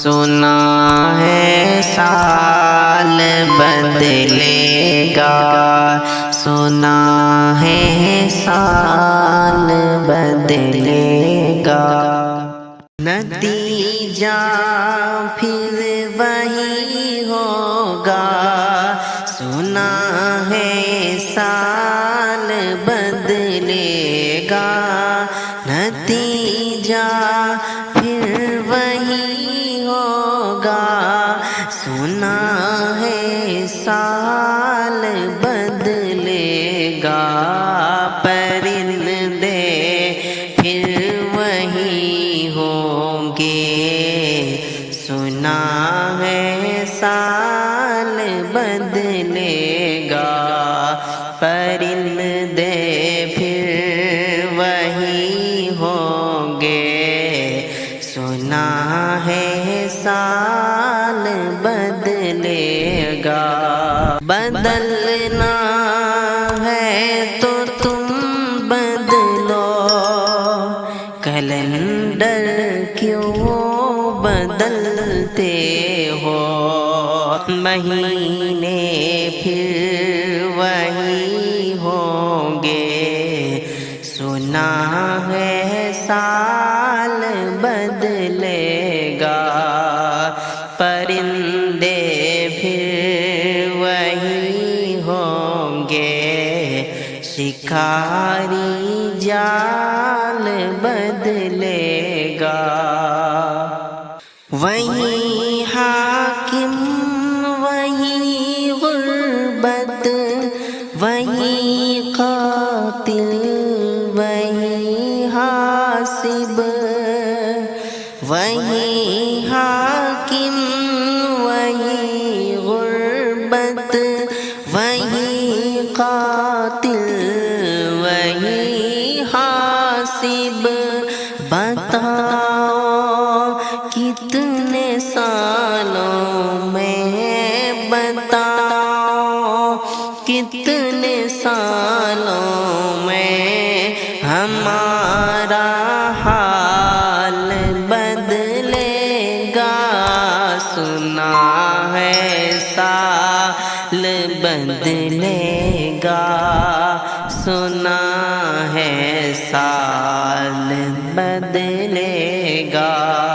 سنا ہے سال بدلے گا، سنا ہے سال بدلے گا، نتیجہ پھر وہی ہوگا، سنا ہے سال بدلے گا، نتیجہ پھر وہی ہوگا، سنا ہے سال بدلے گا، پرندے پھر وہی ہوں گے، سنا ہے سال بدلے گا، پرندے پھر وہی ہوں گے، سنا ہے سال بدلے گا، بدلنا ہے تو تم بدلو، کیلنڈر کیوں بدلتے ہو، مہینے پھر وہی ہوں گے، سنا ہے سال بدلے گا، پرندے پھر وہی ہوں گے، شکاری جال بدلے گا، وہی حاکم وہی غربت، وہی قاتل وہی حاسب، وہی حاکم وہی غربت، وہی قاتل وہی حاسب، بتاؤ کتنے سالوں میں، بتاؤ کتنے سالوں میں ہمارا حال بدلے گا، سنا ہے سال بدلے گا، سنا ہے سال بدلے گا۔